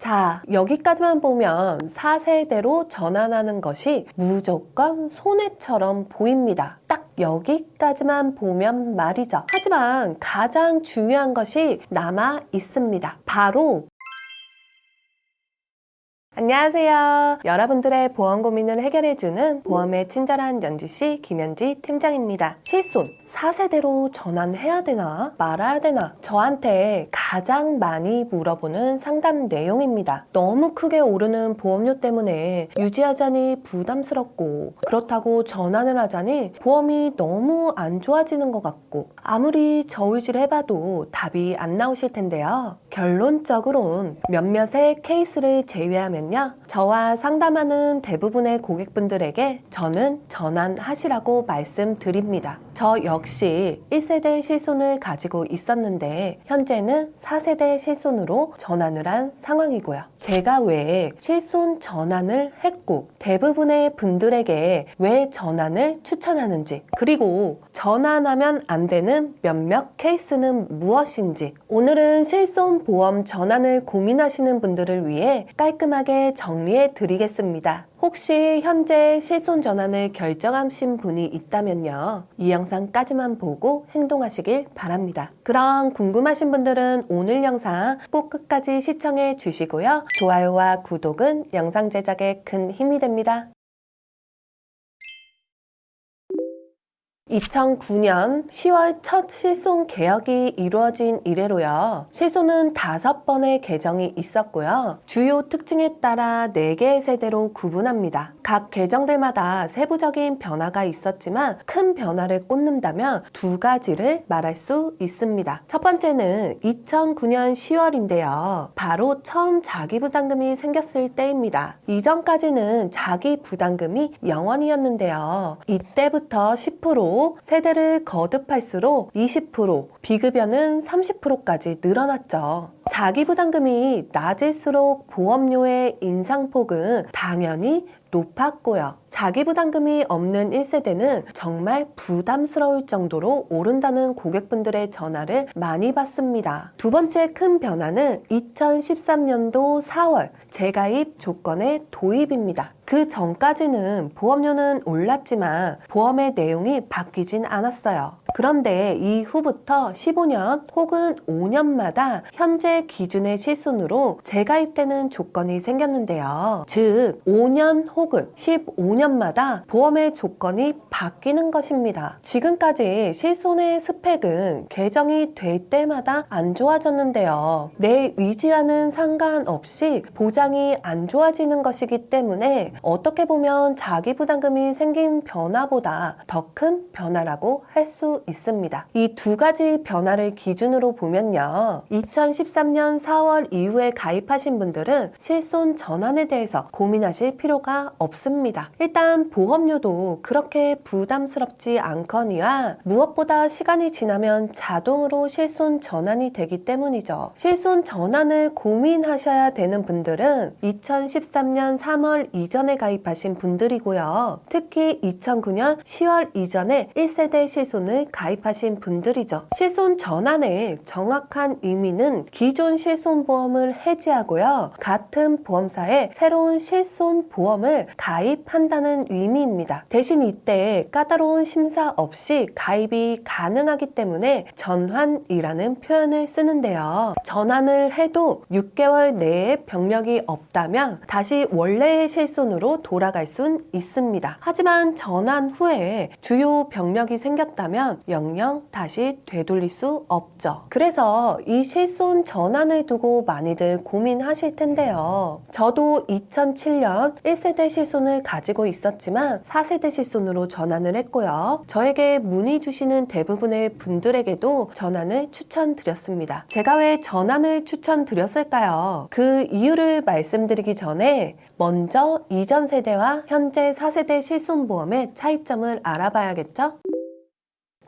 자, 여기까지만 보면 4세대로 전환하는 것이 무조건 손해처럼 보입니다. 딱 여기까지만 보면 말이죠. 하지만 가장 중요한 것이 남아 있습니다. 바로 안녕하세요. 여러분들의 보험 고민을 해결해주는 보험의 친절한 연지씨 김연지 팀장입니다. 실손 4세대로 전환해야 되나 말아야 되나 저한테 가장 많이 물어보는 상담 내용입니다. 너무 크게 오르는 보험료 때문에 유지하자니 부담스럽고 그렇다고 전환을 하자니 보험이 너무 안 좋아지는 것 같고 아무리 저울질 해봐도 답이 안 나오실 텐데요. 결론적으로는 몇몇의 케이스를 제외하면 저와 상담하는 대부분의 고객분들에게 저는 전환하시라고 말씀드립니다. 저 역시 1세대 실손을 가지고 있었는데 현재는 4세대 실손으로 전환을 한 상황이고요. 제가 왜 실손 전환을 했고 대부분의 분들에게 왜 전환을 추천하는지 그리고 전환하면 안 되는 몇몇 케이스는 무엇인지 오늘은 실손 보험 전환을 고민하시는 분들을 위해 깔끔하게 정리해 드리겠습니다. 혹시 현재 실손 전환을 결정하신 분이 있다면요. 이 영상까지만 보고 행동하시길 바랍니다. 그럼 궁금하신 분들은 오늘 영상 꼭 끝까지 시청해 주시고요. 좋아요와 구독은 영상 제작에 큰 힘이 됩니다. 2009년 10월 첫 실손 개혁이 이루어진 이래로요. 실손은 5번의 개정이 있었고요. 주요 특징에 따라 4개의 세대로 구분합니다. 각 개정들마다 세부적인 변화가 있었지만 큰 변화를 꼽는다면 2가지를 말할 수 있습니다. 첫 번째는 2009년 10월인데요. 바로 처음 자기부담금이 생겼을 때입니다. 이전까지는 자기부담금이 0원이었는데요. 이때부터 10%, 세대를 거듭할수록 20%, 비급여는 30%까지 늘어났죠. 자기부담금이 낮을수록 보험료의 인상폭은 당연히 높았고요. 자기부담금이 없는 1세대는 정말 부담스러울 정도로 오른다는 고객분들의 전화를 많이 받습니다. 두 번째 큰 변화는 2013년도 4월 재가입 조건의 도입입니다. 그 전까지는 보험료는 올랐지만 보험의 내용이 바뀌진 않았어요. 그런데 이후부터 15년 혹은 5년마다 현재 기준의 실손으로 재가입되는 조건이 생겼는데요. 즉 5년 혹은 15년마다 보험의 조건이 바뀌는 것입니다. 지금까지 실손의 스펙은 개정이 될 때마다 안 좋아졌는데요. 내 의지와는 상관없이 보장이 안 좋아지는 것이기 때문에 어떻게 보면 자기부담금이 생긴 변화보다 더 큰 변화라고 할 수 있습니다. 이 2가지 변화를 기준으로 보면요. 2013년 4월 이후에 가입하신 분들은 실손 전환에 대해서 고민하실 필요가 없습니다. 일단 보험료도 그렇게 부담스럽지 않거니와 무엇보다 시간이 지나면 자동으로 실손 전환이 되기 때문이죠. 실손 전환을 고민하셔야 되는 분들은 2013년 3월 이전에 가입하신 분들이고요. 특히 2009년 10월 이전에 1세대 실손을 가입하신 분들이죠. 실손 전환의 정확한 의미는 기존 실손보험을 해지하고요. 같은 보험사에 새로운 실손보험을 가입한다는 의미입니다. 대신 이때 까다로운 심사 없이 가입이 가능하기 때문에 전환이라는 표현을 쓰는데요. 전환을 해도 6개월 내에 병력이 없다면 다시 원래의 실손으로 돌아갈 순 있습니다. 하지만 전환 후에 주요 병력이 생겼다면 영영 다시 되돌릴 수 없죠. 그래서 이 실손 전환을 두고 많이들 고민하실 텐데요. 저도 2007년 1세대 실손을 가지고 있었지만 4세대 실손으로 전환을 했고요. 저에게 문의 주시는 대부분의 분들에게도 전환을 추천드렸습니다. 제가 왜 전환을 추천드렸을까요? 그 이유를 말씀드리기 전에 먼저 이전 세대와 현재 4세대 실손보험의 차이점을 알아봐야겠죠?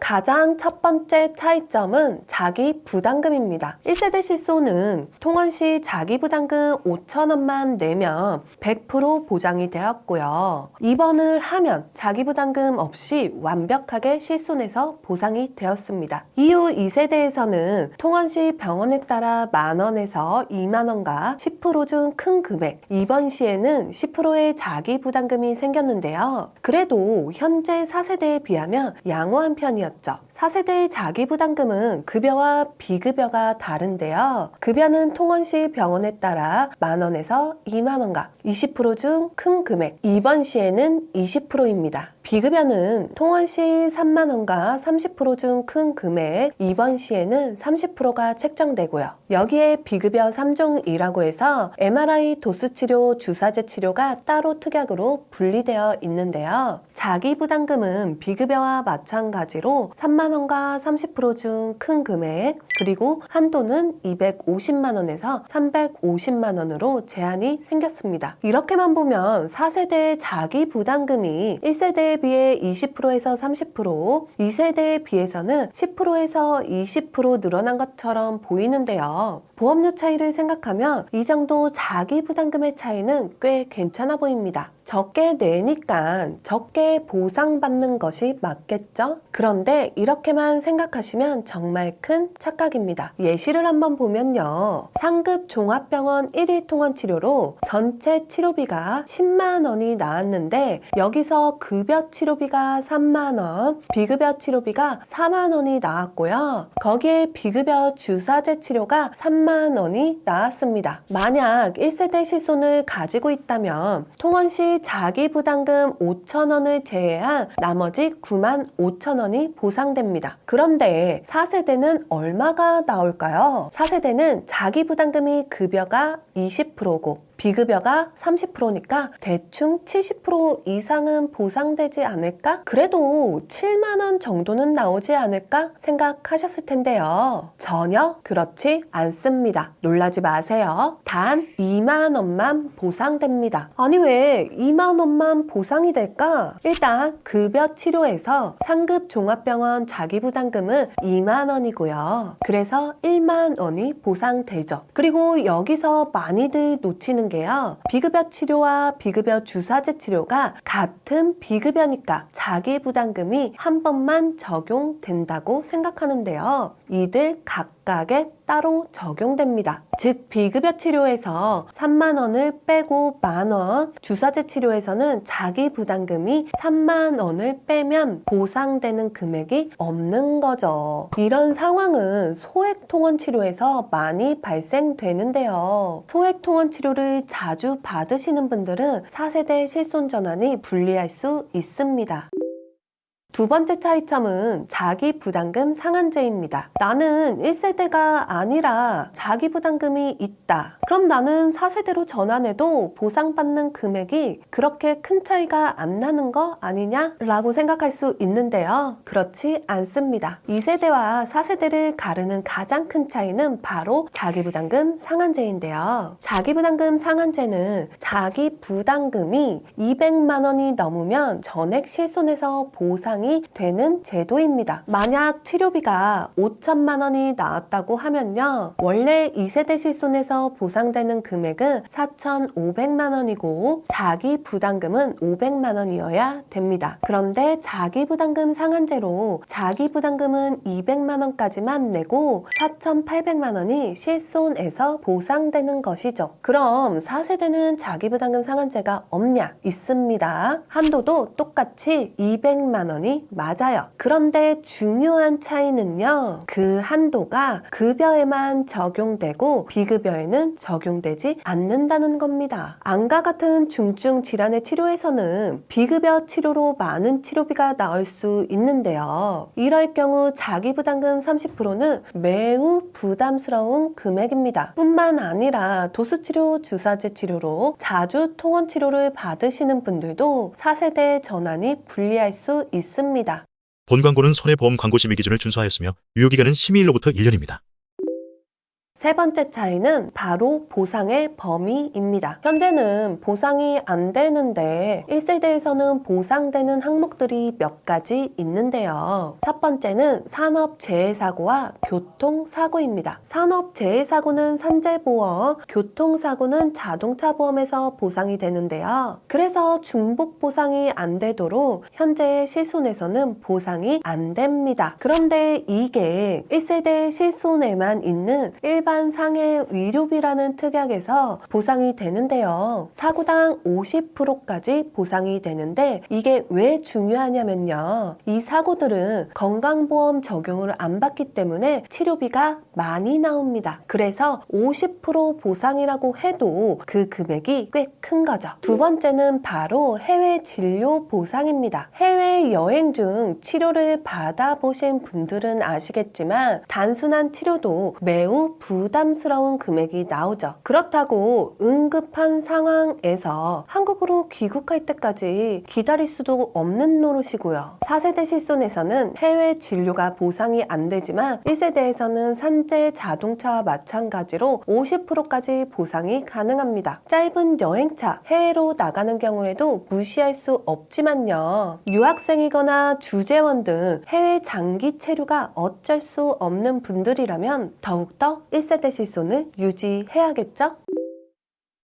가장 첫 번째 차이점은 자기 부담금입니다. 1세대 실손은 통원 시 자기 부담금 5,000원만 내면 100% 보장이 되었고요. 입원을 하면 자기 부담금 없이 완벽하게 실손해서 보상이 되었습니다. 이후 2세대에서는 통원 시 병원에 따라 만원에서 2만원과 10% 중 큰 금액, 입원 시에는 10%의 자기 부담금이 생겼는데요. 그래도 현재 4세대에 비하면 양호한 편이었죠. 4세대의 자기 부담금은 급여와 비급여가 다른데요. 급여는 통원 시 병원에 따라 만원에서 2만원과 20% 중 큰 금액, 입원 시에는 20%입니다. 비급여는 통원 시 3만원과 30% 중 큰 금액, 입원 시에는 30%가 책정되고요. 여기에 비급여 3종이라고 해서 MRI, 도수 치료, 주사제 치료가 따로 특약으로 분리되어 있는데요. 자기 부담금은 비급여와 마찬가지로 3만원과 30% 중 큰 금액, 그리고 한도는 250만원에서 350만원으로 제한이 생겼습니다. 이렇게만 보면 4세대의 자기 부담금이 1세대에 비해 20%에서 30%, 2세대에 비해서는 10%에서 20% 늘어난 것처럼 보이는데요. 보험료 차이를 생각하면 이 정도 자기 부담금의 차이는 꽤 괜찮아 보입니다. 적게 내니까 적게 보상받는 것이 맞겠죠? 그런데 이렇게만 생각하시면 정말 큰 착각입니다. 예시를 한번 보면요. 상급 종합병원 1일 통원 치료로 전체 치료비가 10만 원이 나왔는데 여기서 급여 치료비가 3만 원, 비급여 치료비가 4만 원이 나왔고요. 거기에 비급여 주사제 치료가 3만 원이 나왔습니다. 만약 1세대 실손을 가지고 있다면 통원 시 자기 부담금 5,000원을 제외한 나머지 9만 5천 원이 보상됩니다. 그런데 4세대는 얼마가 나올까요? 4세대는 자기 부담금이 급여가 20%고 비급여가 30%니까 대충 70% 이상은 보상되지 않을까? 그래도 7만 원 정도는 나오지 않을까 생각하셨을 텐데요. 전혀 그렇지 않습니다. 놀라지 마세요. 단 2만 원만 보상됩니다. 아니 왜 2만 원만 보상이 될까? 일단 급여 치료에서 상급 종합병원 자기 부담금은 2만 원이고요. 그래서 1만 원이 보상되죠. 그리고 여기서 많이들 놓치는 게요. 비급여 치료와 비급여 주사제 치료가 같은 비급여니까 자기 부담금이 한 번만 적용된다고 생각하는데요. 이들 각각에 따로 적용됩니다. 즉 비급여 치료에서 3만 원을 빼고 만 원, 주사제 치료에서는 자기 부담금이 3만 원을 빼면 보상되는 금액이 없는 거죠. 이런 상황은 소액통원 치료에서 많이 발생되는데요. 소액통원 치료를 자주 받으시는 분들은 4세대 실손 전환이 불리할 수 있습니다. 두 번째 차이점은 자기 부담금 상한제입니다. 나는 1세대가 아니라 자기 부담금이 있다. 그럼 나는 4세대로 전환해도 보상받는 금액이 그렇게 큰 차이가 안 나는 거 아니냐? 라고 생각할 수 있는데요. 그렇지 않습니다. 2세대와 4세대를 가르는 가장 큰 차이는 바로 자기 부담금 상한제인데요. 자기 부담금 상한제는 자기 부담금이 200만 원이 넘으면 전액 실손해서 보상이 되는 제도입니다. 만약 치료비가 5천만 원이 나왔다고 하면요. 원래 2세대 실손에서 보상되는 금액은 4,500만 원이고 자기 부담금은 500만 원이어야 됩니다. 그런데 자기 부담금 상한제로 자기 부담금은 200만 원까지만 내고 4,800만 원이 실손에서 보상되는 것이죠. 그럼 4세대는 자기 부담금 상한제가 없냐? 있습니다. 한도도 똑같이 200만 원이 맞아요. 그런데 중요한 차이는요. 그 한도가 급여에만 적용되고 비급여에는 적용되지 않는다는 겁니다. 암과 같은 중증 질환의 치료에서는 비급여 치료로 많은 치료비가 나올 수 있는데요. 이럴 경우 자기 부담금 30%는 매우 부담스러운 금액입니다. 뿐만 아니라 도수치료, 주사제 치료로 자주 통원 치료를 받으시는 분들도 4세대 전환이 불리할 수 있습니다. 본 광고는 손해보험 광고 심의 기준을 준수하였으며 유효기간은 심의일로부터 1년입니다. 세 번째 차이는 바로 보상의 범위입니다. 현재는 보상이 안 되는데 1세대에서는 보상되는 항목들이 몇 가지 있는데요. 첫 번째는 산업재해사고와 교통사고입니다. 산업재해사고는 산재보험, 교통사고는 자동차보험에서 보상이 되는데요. 그래서 중복 보상이 안 되도록 현재 실손에서는 보상이 안 됩니다. 그런데 이게 1세대 실손에만 있는 일반 상해 위료비라는 특약에서 보상이 되는데요. 사고당 50%까지 보상이 되는데 이게 왜 중요하냐면요. 이 사고들은 건강보험 적용을 안 받기 때문에 치료비가 많이 나옵니다. 그래서 50% 보상이라고 해도 그 금액이 꽤 큰 거죠. 두 번째는 바로 해외 진료 보상입니다. 해외 여행 중 치료를 받아보신 분들은 아시겠지만 단순한 치료도 매우 부담스러운 금액이 나오죠. 그렇다고 응급한 상황에서 한국으로 귀국할 때까지 기다릴 수도 없는 노릇이고요. 4세대 실손에서는 해외 진료가 보상이 안 되지만 1세대에서는 산재 자동차와 마찬가지로 50%까지 보상이 가능합니다. 짧은 여행차, 해외로 나가는 경우에도 무시할 수 없지만요. 유학생이거나 주재원 등 해외 장기 체류가 어쩔 수 없는 분들이라면 더욱더 1세대 실손을 유지해야겠죠?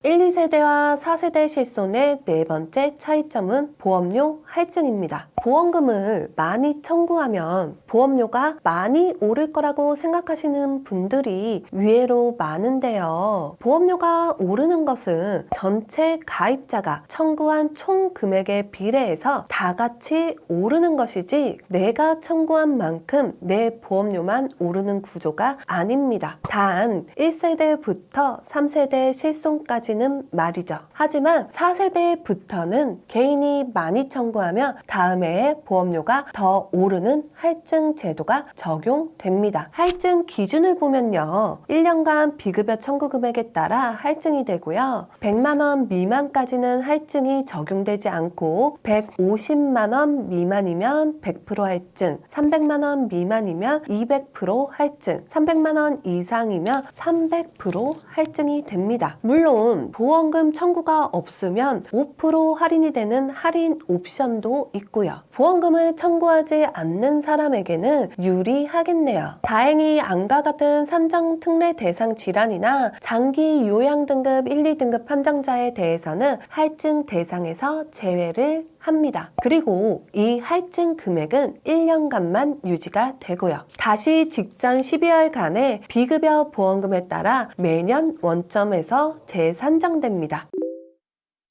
1, 2세대와 4세대 실손의 네 번째 차이점은 보험료 할증입니다. 보험금을 많이 청구하면 보험료가 많이 오를 거라고 생각하시는 분들이 의외로 많은데요. 보험료가 오르는 것은 전체 가입자가 청구한 총 금액에 비례해서 다 같이 오르는 것이지 내가 청구한 만큼 내 보험료만 오르는 구조가 아닙니다. 단 1세대부터 3세대 실손까지는 말이죠. 하지만 4세대부터는 개인이 많이 청구하면 다음에 보험료가 더 오르는 할증 제도가 적용됩니다. 할증 기준을 보면요. 1년간 비급여 청구 금액에 따라 할증이 되고요. 100만 원 미만까지는 할증이 적용되지 않고 150만 원 미만이면 100% 할증, 300만 원 미만이면 200% 할증, 300만 원 이상이면 300% 할증이 됩니다. 물론 보험금 청구가 없으면 5% 할인이 되는 할인 옵션도 있고요. 보험금을 청구하지 않는 사람에게는 유리하겠네요. 다행히 안과 같은 산정 특례 대상 질환이나 장기 요양 등급 1, 2등급 판정자에 대해서는 할증 대상에서 제외를 합니다. 그리고 이 할증 금액은 1년간만 유지가 되고요. 다시 직전 12월간의 비급여 보험금에 따라 매년 원점에서 재산정됩니다.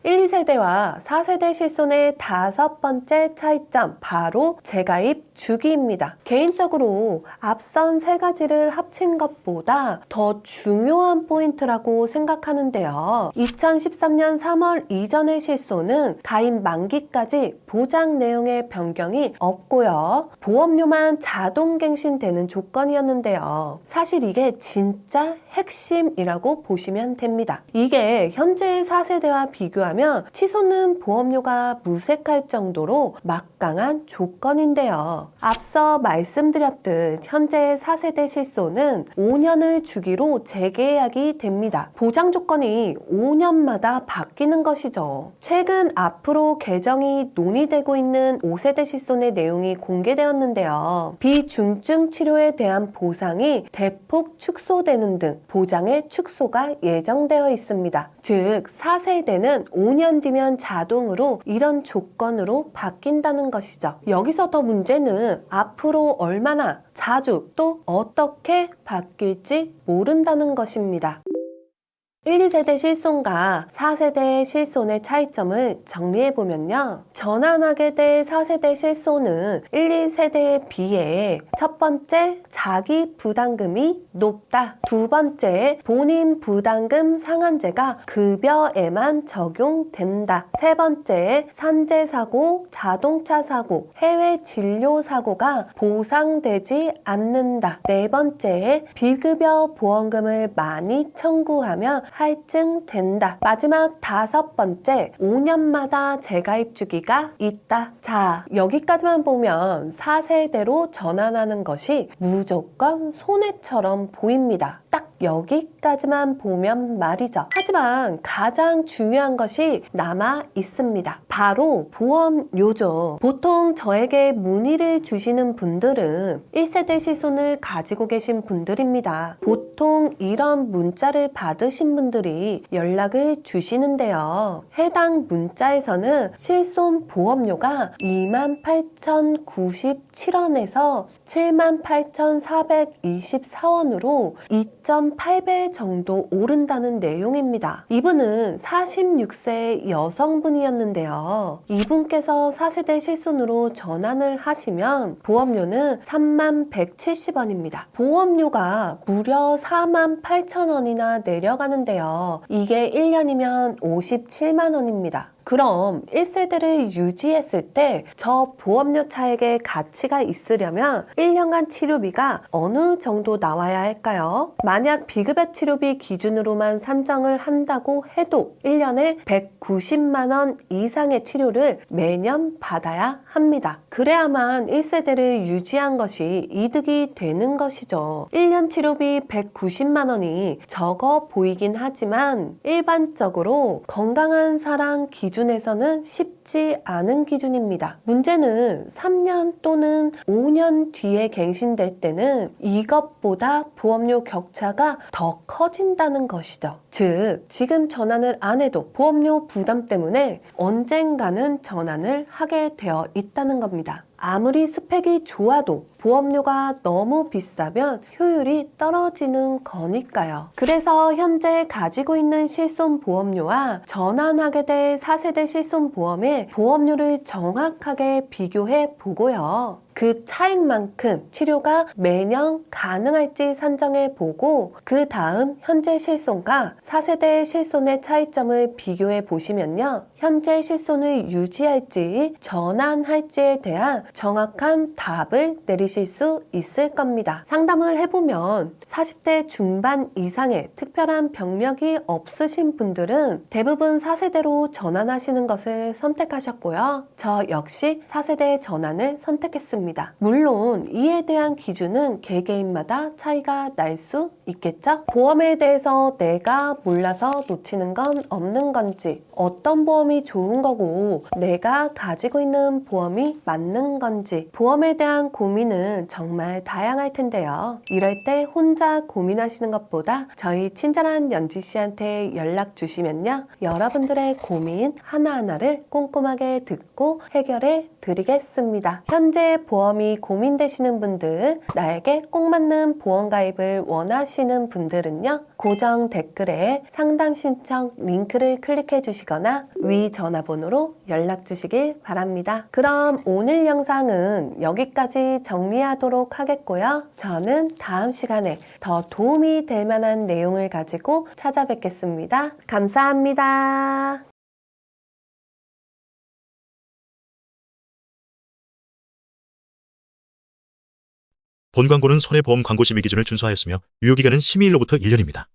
1, 2세대와 4세대 실손의 다섯 번째 차이점, 바로 재가입 주기입니다. 개인적으로 앞선 세 가지를 합친 것보다 더 중요한 포인트라고 생각하는데요. 2013년 3월 이전의 실손은 가입 만기까지 보장 내용의 변경이 없고요. 보험료만 자동 갱신되는 조건이었는데요. 사실 이게 진짜 핵심이라고 보시면 됩니다. 이게 현재의 4세대와 비교하면 치솟는 보험료가 무색할 정도로 막강한 조건인데요. 앞서 말씀드렸듯 현재 4세대 실손은 5년을 주기로 재계약이 됩니다. 보장 조건이 5년마다 바뀌는 것이죠. 최근 앞으로 개정이 논의되고 있는 5세대 실손의 내용이 공개되었는데요. 비중증 치료에 대한 보상이 대폭 축소되는 등 보장의 축소가 예정되어 있습니다. 즉 4세대는 5년 뒤면 자동으로 이런 조건으로 바뀐다는 것이죠. 여기서 더 문제는 앞으로 얼마나 자주 또 어떻게 바뀔지 모른다는 것입니다. 1, 2세대 실손과 4세대 실손의 차이점을 정리해보면요. 전환하게 될 4세대 실손은 1, 2세대에 비해 첫 번째, 자기 부담금이 높다. 두 번째, 본인 부담금 상한제가 급여에만 적용된다. 세 번째, 산재사고, 자동차 사고, 해외 진료 사고가 보상되지 않는다. 네 번째, 비급여 보험금을 많이 청구하면 할증된다. 마지막 다섯 번째, 5년마다 재가입 주기가 있다. 자, 여기까지만 보면 4세대로 전환하는 것이 무조건 손해처럼 보입니다. 딱 여기까지만 보면 말이죠. 하지만 가장 중요한 것이 남아 있습니다. 바로 보험료죠. 보통 저에게 문의를 주시는 분들은 1세대 실손을 가지고 계신 분들입니다. 보통 이런 문자를 받으신 분들이 연락을 주시는데요. 해당 문자에서는 실손 보험료가 28,097원에서 78,424원으로 2.8배 정도 오른다는 내용입니다. 이분은 46세 여성분이었는데요. 이분께서 4세대 실손으로 전환을 하시면 보험료는 3170원입니다. 보험료가 무려 48,000원이나 내려가는데요. 이게 1년이면 57만 원입니다. 그럼 1세대를 유지했을 때 저 보험료 차액의 가치가 있으려면 1년간 치료비가 어느 정도 나와야 할까요? 만약 비급여 치료비 기준으로만 산정을 한다고 해도 1년에 190만 원 이상의 치료를 매년 받아야 합니다. 그래야만 1세대를 유지한 것이 이득이 되는 것이죠. 1년 치료비 190만 원이 적어 보이긴 하지만 일반적으로 건강한 사람 기준에서는 쉽지 않은 기준입니다. 문제는 3년 또는 5년 뒤에 갱신될 때는 이것보다 보험료 격차가 더 커진다는 것이죠. 즉, 지금 전환을 안 해도 보험료 부담 때문에 언젠가는 전환을 하게 되어 있다는 겁니다. 아무리 스펙이 좋아도 보험료가 너무 비싸면 효율이 떨어지는 거니까요. 그래서 현재 가지고 있는 실손 보험료와 전환하게 될 4세대 실손 보험의 보험료를 정확하게 비교해 보고요. 그 차익만큼 치료가 매년 가능할지 산정해 보고 그 다음 현재 실손과 4세대 실손의 차이점을 비교해 보시면요. 현재 실손을 유지할지 전환할지에 대한 정확한 답을 내리실 수 있을 겁니다. 상담을 해보면 40대 중반 이상의 특별한 병력이 없으신 분들은 대부분 4세대로 전환하시는 것을 선택하셨고요. 저 역시 4세대 전환을 선택했습니다. 물론 이에 대한 기준은 개개인마다 차이가 날 수 있겠죠? 보험에 대해서 내가 몰라서 놓치는 건 없는 건지, 어떤 보험이 좋은 거고 내가 가지고 있는 보험이 맞는 건지, 보험에 대한 고민은 정말 다양할 텐데요. 이럴 때 혼자 고민하시는 것보다 저희 친절한 연지 씨한테 연락 주시면요. 여러분들의 고민 하나하나를 꼼꼼하게 듣고 해결해 드리겠습니다. 현재 보험이 고민되시는 분들, 나에게 꼭 맞는 보험 가입을 원하시는 분들은요. 고정 댓글에 상담 신청 링크를 클릭해 주시거나 위 전화번호로 연락 주시길 바랍니다. 그럼 오늘 영상은 여기까지 정리하도록 하겠고요. 저는 다음 시간에 더 도움이 될 만한 내용을 가지고 찾아뵙겠습니다. 감사합니다. 본 광고는 손해보험 광고 심의 기준을 준수하였으며 유효기간은 심의일로부터 1년입니다.